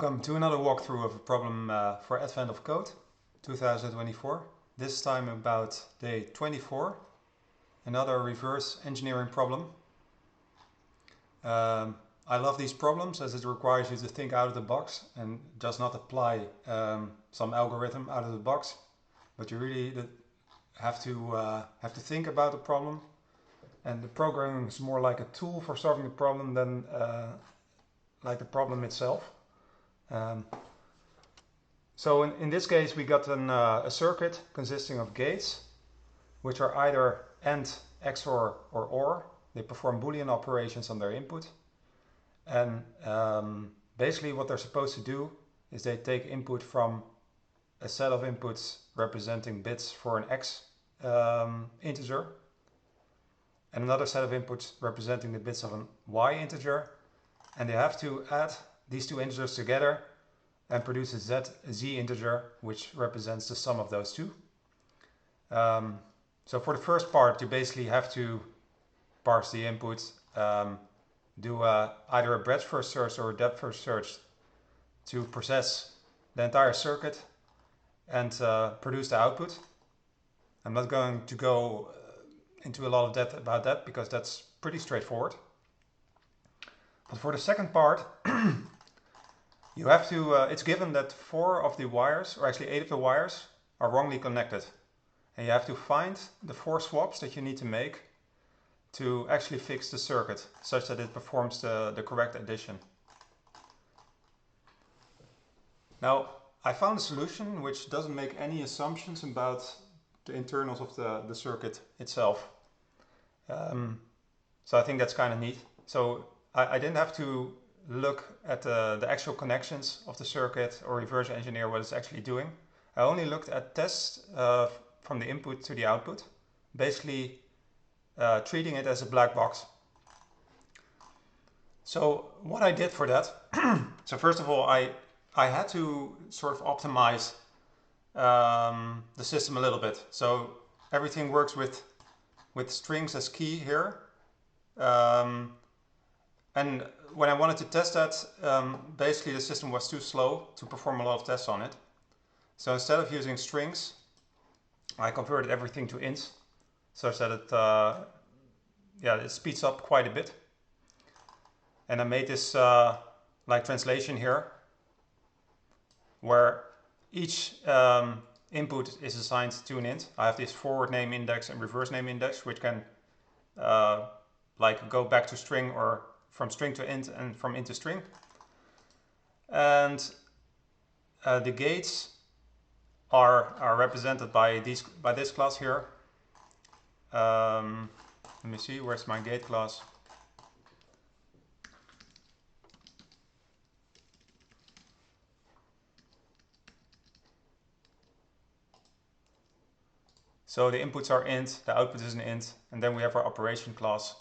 Welcome to another walkthrough of a problem for Advent of Code 2024. This time about day 24, another reverse engineering problem. I love these problems as it requires you to think out of the box and does not apply some algorithm out of the box, but you really have to think about the problem. And the programming is more like a tool for solving the problem than like the problem itself. So in this case we got a circuit consisting of gates which are either AND, XOR or OR. They perform Boolean operations on their input, and basically what they're supposed to do is they take input from a set of inputs representing bits for an X integer and another set of inputs representing the bits of an Y integer, and they have to add these two integers together and produce a Z integer which represents the sum of those two. So for the first part you basically have to parse the inputs, do either a breadth first search or a depth first search to process the entire circuit and produce the output. I'm not going to go into a lot of depth about that because that's pretty straightforward. But for the second part you have to, it's given that 4 of the wires, or actually 8 of the wires, are wrongly connected. And you have to find the 4 swaps that you need to make to actually fix the circuit, such that it performs the correct addition. Now, I found a solution which doesn't make any assumptions about the internals of the circuit itself. So I think that's kind of neat. So I didn't have to look at the actual connections of the circuit or reverse engineer what it's actually doing. I only looked at tests from the input to the output, basically treating it as a black box. So what I did for that, so first of all I had to sort of optimize the system a little bit. So everything works with strings as key here. And when I wanted to test that, basically the system was too slow to perform a lot of tests on it. So instead of using strings, I converted everything to ints, such that it speeds up quite a bit. And I made this like translation here, where each input is assigned to an int. I have this forward name index and reverse name index, which can like go back to string or from string to int and from int to string. And the gates are represented by this class here. Let me see, where's my gate class? So the inputs are int, the output is an int, and then we have our operation class,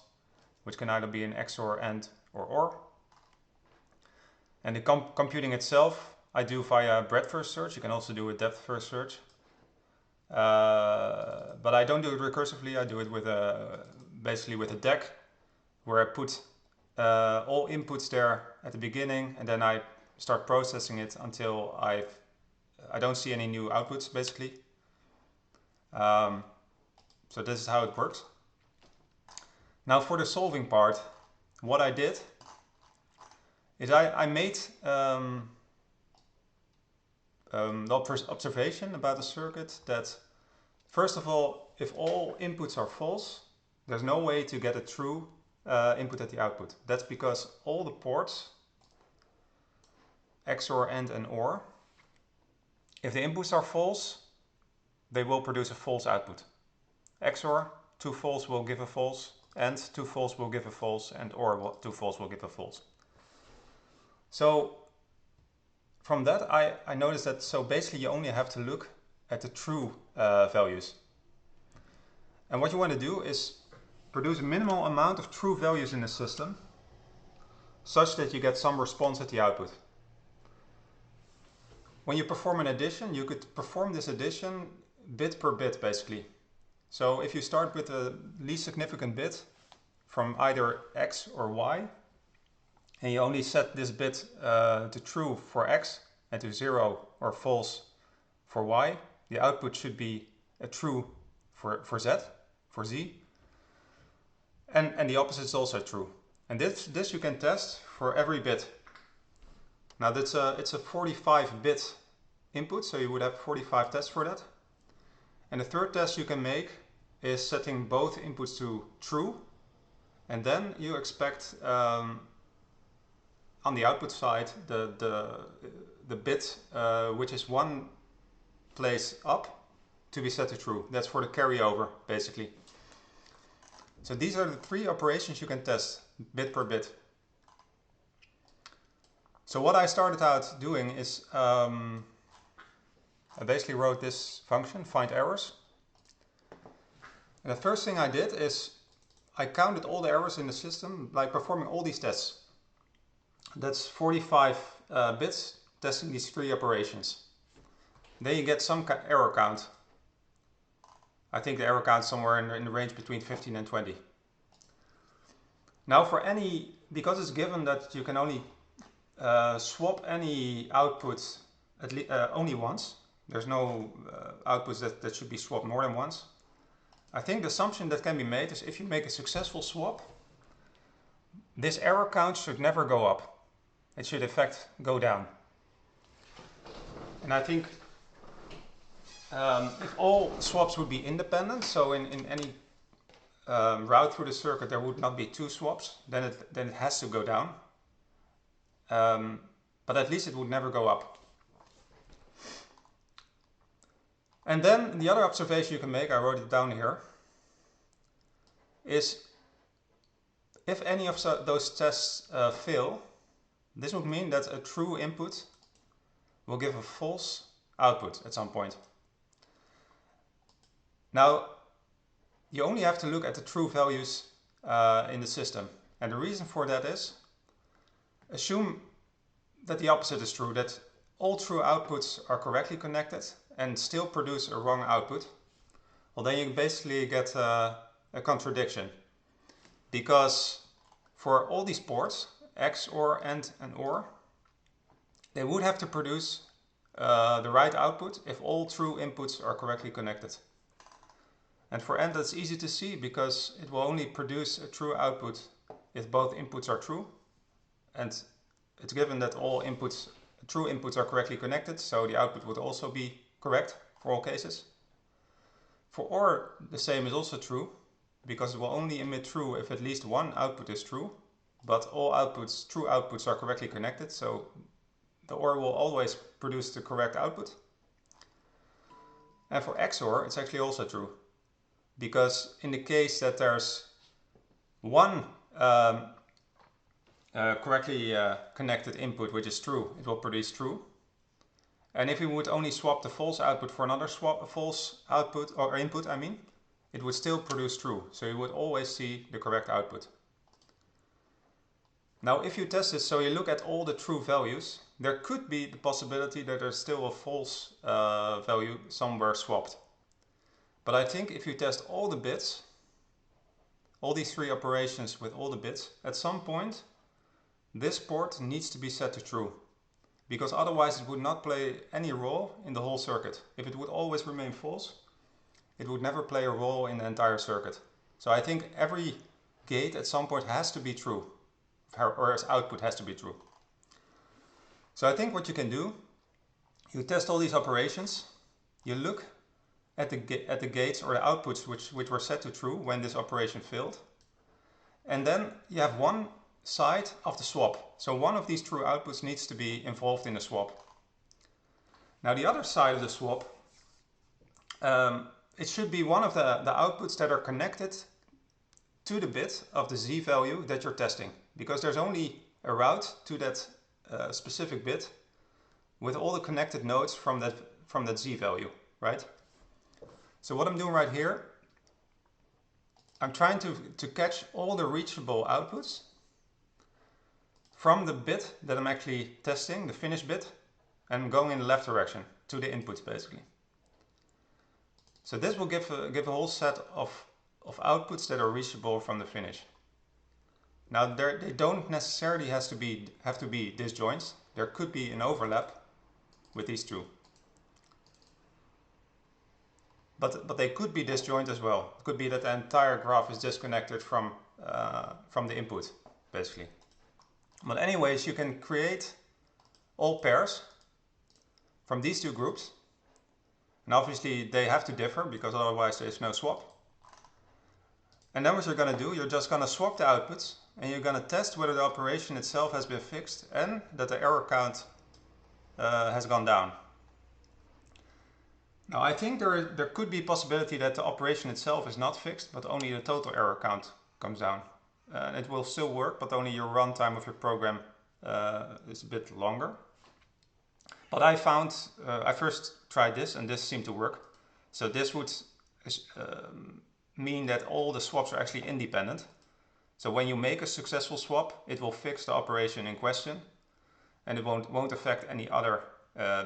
which can either be an XOR, AND, or OR. And the computing itself, I do via breadth first search. You can also do a depth first search. But I don't do it recursively. I do it with basically with a DAG, where I put all inputs there at the beginning, and then I start processing it until I don't see any new outputs, basically. So this is how it works. Now for the solving part, what I did is I made the observation about the circuit that, first of all, if all inputs are false, there's no way to get a true input at the output. That's because all the ports, XOR, AND, and OR, if the inputs are false, they will produce a false output. XOR, 2 false will give a false, and 2 false will give a false, and OR 2 false will give a false. So from that I noticed that, so basically you only have to look at the true values. And what you want to do is produce a minimal amount of true values in the system, such that you get some response at the output. When you perform an addition, you could perform this addition bit per bit, basically. So if you start with the least significant bit from either X or Y, and you only set this bit to true for x and to 0 or false for y, the output should be a true for z, and the opposite is also true. And this you can test for every bit. Now it's a 45-bit input, so you would have 45 tests for that. And the third test you can make is setting both inputs to true, and then you expect on the output side the bit which is one place up to be set to true. That's for the carryover, basically. So these are the three operations you can test bit per bit. So what I started out doing is I basically wrote this function, find errors. And the first thing I did is I counted all the errors in the system by performing all these tests. That's 45 bits testing these three operations. Then you get some error count. I think the error count is somewhere in the range between 15 and 20. Now for any, because it's given that you can only swap any output only once, there's no outputs that should be swapped more than once. I think the assumption that can be made is if you make a successful swap, this error count should never go up. It should in fact go down. And I think if all swaps would be independent, so in any route through the circuit there would not be two swaps, then it has to go down. But at least it would never go up. And then the other observation you can make, I wrote it down here, is if any of those tests fail, this would mean that a true input will give a false output at some point. Now, you only have to look at the true values in the system. And the reason for that is, assume that the opposite is true, that all true outputs are correctly connected and still produce a wrong output. Well, then you basically get a contradiction. Because for all these ports, XOR, AND, and OR, they would have to produce the right output if all true inputs are correctly connected. And for AND that's easy to see because it will only produce a true output if both inputs are true. And it's given that all inputs, true inputs are correctly connected, so the output would also be correct for all cases. For OR, the same is also true, because it will only emit true if at least one output is true, but all outputs, true outputs are correctly connected, so the OR will always produce the correct output. And for XOR, it's actually also true, because in the case that there's one correctly connected input which is true, it will produce true. And if we would only swap the false output for another false output or input, it would still produce true. So you would always see the correct output. Now if you test this, so you look at all the true values, there could be the possibility that there's still a false value somewhere swapped. But I think if you test all the bits, all these three operations with all the bits, at some point this port needs to be set to true. Because otherwise it would not play any role in the whole circuit. If it would always remain false, it would never play a role in the entire circuit. So I think every gate at some point has to be true, or its output has to be true. So I think what you can do, you test all these operations, you look at the gates or the outputs which were set to true when this operation failed, and then you have one side of the swap. So one of these true outputs needs to be involved in the swap. Now the other side of the swap, it should be one of the outputs that are connected to the bit of the Z value that you're testing. Because there's only a route to that specific bit with all the connected nodes from that Z value, right? So what I'm doing right here, I'm trying to catch all the reachable outputs from the bit that I'm actually testing, the finished bit, and going in the left direction to the inputs basically. So this will give a whole set of outputs that are reachable from the finish. Now they don't necessarily have to be disjoints. There could be an overlap with these two. But they could be disjoint as well. It could be that the entire graph is disconnected from the input, basically. But anyways, you can create all pairs from these two groups. And obviously they have to differ because otherwise there's no swap. And then what you're going to do, you're just going to swap the outputs and you're going to test whether the operation itself has been fixed and that the error count has gone down. Now I think there could be a possibility that the operation itself is not fixed, but only the total error count comes down. It will still work, but only your runtime of your program is a bit longer. But I found, I first tried this and this seemed to work. So this would mean that all the swaps are actually independent. So when you make a successful swap, it will fix the operation in question and it won't affect any other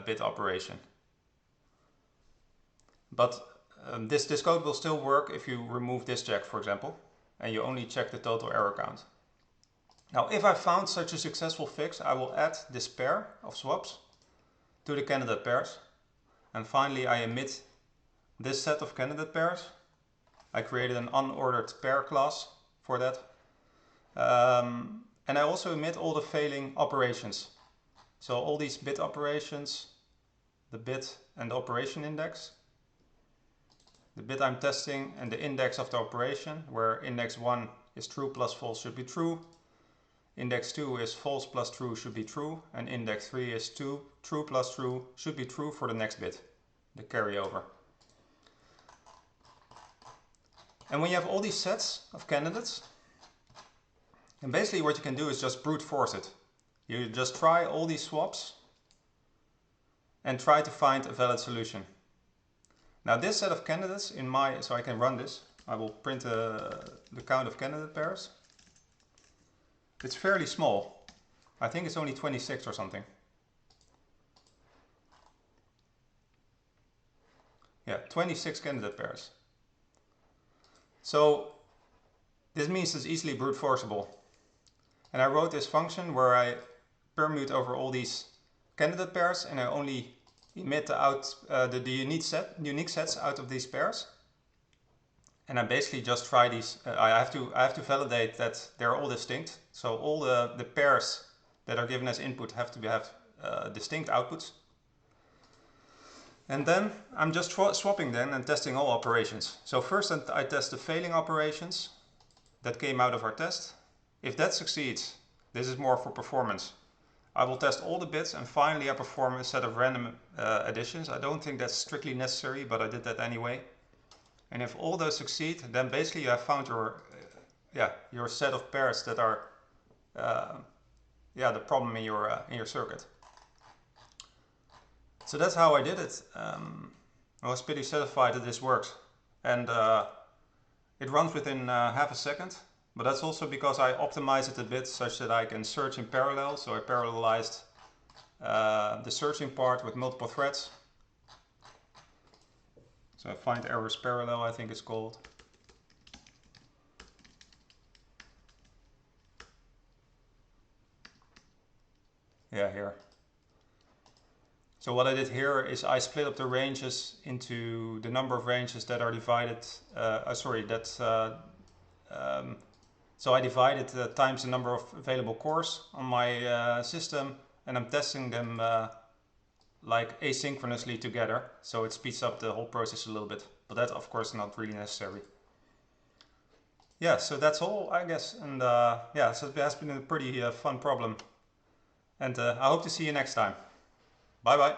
bit operation. But this code will still work if you remove this check, for example, and you only check the total error count. Now, if I found such a successful fix, I will add this pair of swaps to the candidate pairs. And finally, I emit this set of candidate pairs. I created an unordered pair class for that. And I also emit all the failing operations. So all these bit operations, the bit and the operation index, the bit I'm testing and the index of the operation, where index 1 is true plus false should be true, index 2 is false plus true should be true, and index 3 is true plus true should be true for the next bit, the carryover. And when you have all these sets of candidates, and basically what you can do is just brute force it. You just try all these swaps and try to find a valid solution. Now this set of candidates so I can run this, I will print the count of candidate pairs. It's fairly small. I think it's only 26 or something. Yeah, 26 candidate pairs. So this means it's easily brute forceable. And I wrote this function where I permute over all these candidate pairs and I only emit the unique sets out of these pairs. And I basically just try these. I have to validate that they're all distinct. So all the pairs that are given as input have to have distinct outputs. And then I'm just swapping them and testing all operations. So first I test the failing operations that came out of our test. If that succeeds, this is more for performance. I will test all the bits and finally I perform a set of random additions. I don't think that's strictly necessary, but I did that anyway. And if all those succeed, then basically you have found your set of pairs that are the problem in your circuit. So that's how I did it. I was pretty satisfied that this works, and it runs within half a second. But that's also because I optimized it a bit such that I can search in parallel. So I parallelized the searching part with multiple threads. So I find errors parallel, I think it's called. Yeah, here. So what I did here is I split up the ranges into the number of ranges that are divided, so I divided times the number of available cores on my system, and I'm testing them like asynchronously together, so it speeds up the whole process a little bit, but that of course not really necessary. Yeah, so that's all, I guess, and yeah, so it has been a pretty fun problem, and I hope to see you next time. Bye bye.